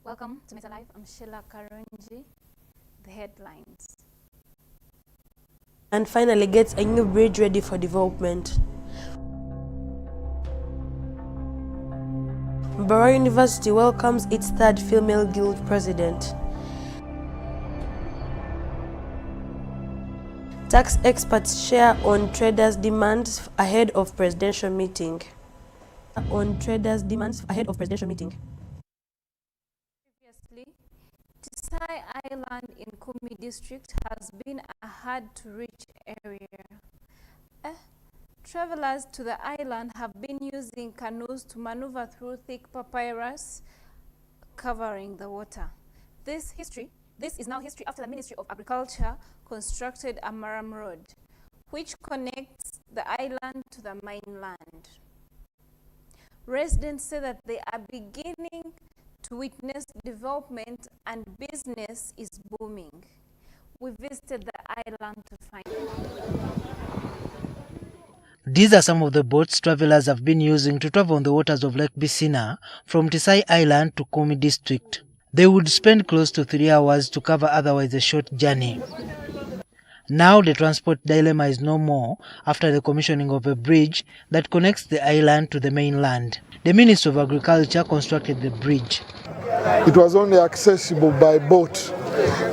Welcome to Meta Live. I'm Sheila Karunji. The headlines. And finally gets a new bridge ready for development. Mbarara University welcomes its third female guild president. Tax experts share on traders' demands ahead of presidential meeting. Previously, Tisai Island in Kumi district has been a hard-to-reach area. Travelers to the island have been using canoes to maneuver through thick papyrus covering the water. This is now history after the Ministry of Agriculture constructed a Maram Road, which connects the island to the mainland. Residents say that they are beginning to witness development and business is booming. We visited the island to find out. These are some of the boats travelers have been using to travel on the waters of Lake Bisina from Tisai Island to Kumi district. They would spend close to 3 hours to cover otherwise a short journey. Now the transport dilemma is no more after the commissioning of a bridge that connects the island to the mainland. The Ministry of Agriculture constructed the bridge. It was only accessible by boat.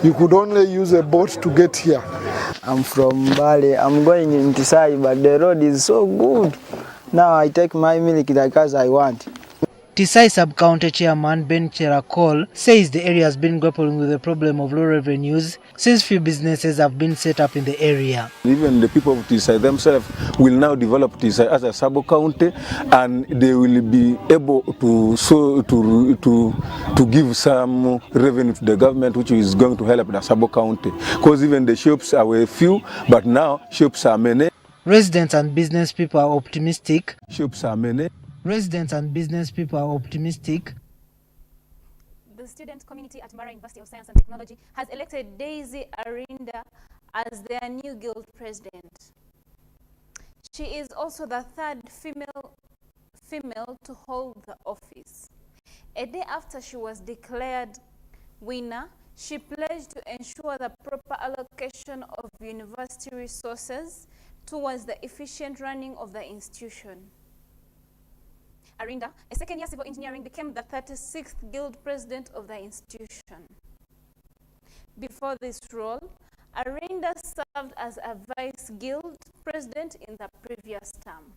You could only use a boat to get here. I'm from Bali. I'm going in Tisai, but the road is so good. Now I take my milk like as I want. Tisai Sub-County Chairman Ben Cherakol says the area has been grappling with the problem of low revenues since few businesses have been set up in the area. Even the people of Tisai themselves will now develop Tisai as a sub-county, and they will be able to give some revenue to the government, which is going to help the sub-county. Because even the shops are few, but now shops are many. Residents and business people are optimistic. Shops are many. Residents and business people are optimistic. The student community at Mbarara University of Science and Technology has elected Daisy Arinda as their new guild president. She is also the third female to hold the office. A day after she was declared winner, she pledged to ensure the proper allocation of university resources towards the efficient running of the institution. Arinda, a second-year civil engineering, became the 36th guild president of the institution. Before this role, Arinda served as a vice guild president in the previous term.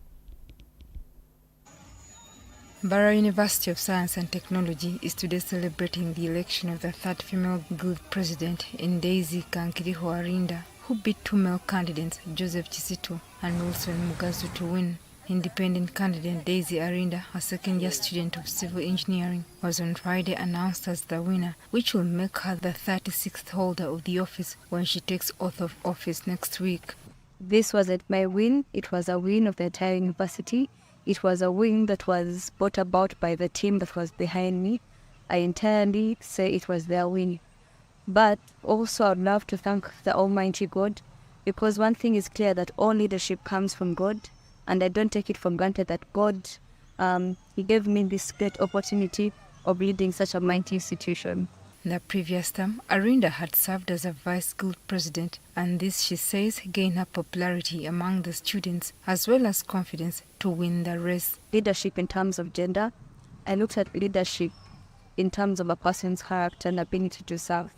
Mbarara University of Science and Technology is today celebrating the election of the third female guild president in Daisy Kankiriho Arinda, who beat two male candidates, Joseph Chisito and Wilson Mugazu, to win. Independent candidate Daisy Arinda, a second-year student of civil engineering, was on Friday announced as the winner, which will make her the 36th holder of the office when she takes oath of office next week. This wasn't my win. It was a win of the entire university. It was a win that was brought about by the team that was behind me. I entirely say it was their win. But also I would love to thank the Almighty God, because one thing is clear, that all leadership comes from God. And I don't take it for granted that God, He gave me this great opportunity of leading such a mighty institution. In the previous term, Arinda had served as a vice guild president, and this, she says, gained her popularity among the students as well as confidence to win the race. Leadership in terms of gender, I looked at leadership in terms of a person's character and ability to serve.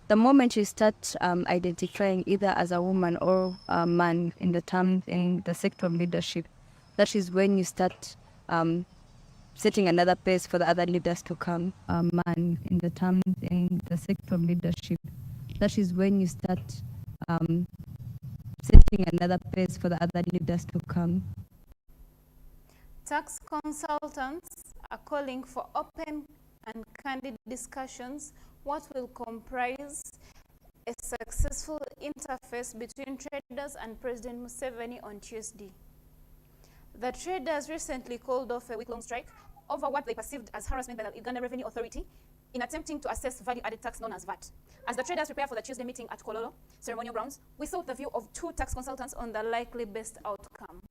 The moment you start identifying either as a woman or a man in the sector of leadership, that is when you start setting another pace for the other leaders to come. A man in the sector of leadership, that is when you start setting another pace for the other leaders to come. Tax consultants are calling for open and candid discussions what will comprise a successful interface between traders and President Museveni on Tuesday. The traders recently called off a week-long strike over what they perceived as harassment by the Uganda Revenue Authority in attempting to assess value-added tax known as VAT. As the traders prepare for the Tuesday meeting at Kololo ceremonial grounds, we sought the view of two tax consultants on the likely best outcome.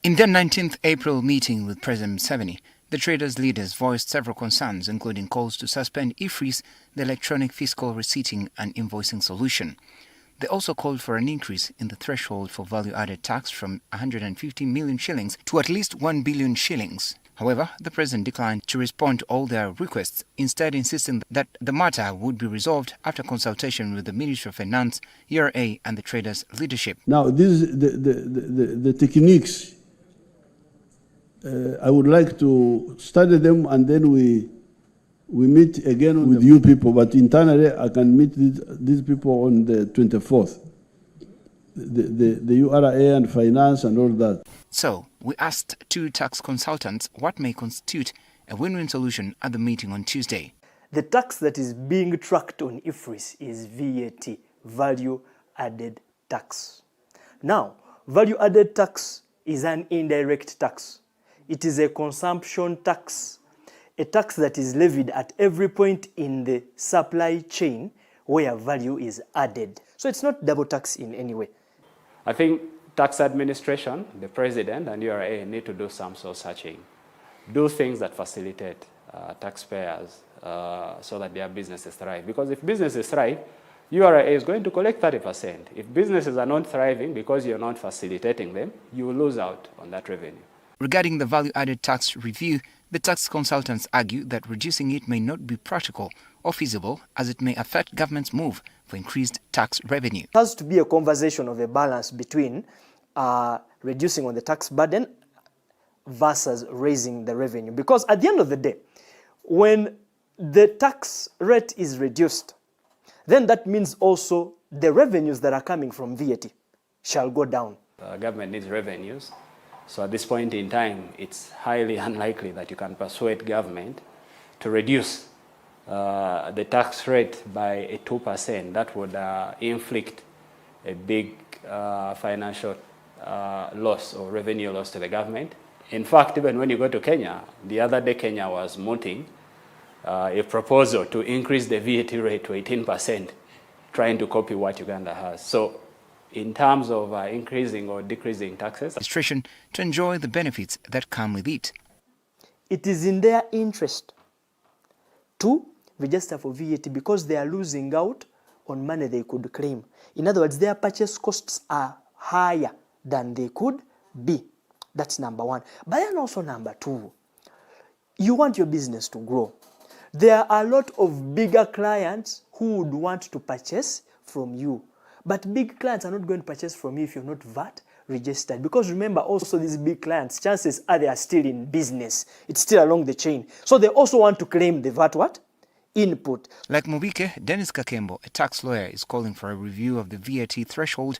In their 19th April meeting with President Museveni, The traders' leaders voiced several concerns, including calls to suspend IFRIS, the electronic fiscal receipting and invoicing solution. They also called for an increase in the threshold for value-added tax from 150 million shillings to at least 1 billion shillings. However, the president declined to respond to all their requests, instead insisting that the matter would be resolved after consultation with the Ministry of Finance, ERA and the traders' leadership. Now, the techniques, I would like to study them, and then we meet again with you people, but internally I can meet these people on the 24th. The URA and finance and all that. So, we asked two tax consultants what may constitute a win-win solution at the meeting on Tuesday. The tax that is being tracked on IFRIS is VAT, Value Added Tax. Now, Value Added Tax is an indirect tax. It is a consumption tax, a tax that is levied at every point in the supply chain where value is added. So it's not double tax in any way. I think tax administration, the president and URA need to do some soul searching. Do things that facilitate taxpayers so that their businesses thrive. Because if businesses thrive, URA is going to collect 30%. If businesses are not thriving because you're not facilitating them, you will lose out on that revenue. Regarding the value-added tax review, the tax consultants argue that reducing it may not be practical or feasible, as it may affect government's move for increased tax revenue. It has to be a conversation of a balance between reducing on the tax burden versus raising the revenue. Because at the end of the day, when the tax rate is reduced, then that means also the revenues that are coming from VAT shall go down. Government needs revenues. So at this point in time, it's highly unlikely that you can persuade government to reduce the tax rate by 2%. That would inflict a big financial loss or revenue loss to the government. In fact, even when you go to Kenya, the other day Kenya was mooting a proposal to increase the VAT rate to 18%, trying to copy what Uganda has. So in terms of increasing or decreasing taxes, administration to enjoy the benefits that come with it. It is in their interest to register for VAT because they are losing out on money they could claim. In other words, their purchase costs are higher than they could be. That's number one. But then also number two, you want your business to grow. There are a lot of bigger clients who would want to purchase from you. But big clients are not going to purchase from you if you're not VAT registered. Because remember also these big clients, chances are they are still in business. It's still along the chain. So they also want to claim the VAT what? Input. Like Mubike, Dennis Kakembo, a tax lawyer, is calling for a review of the VAT threshold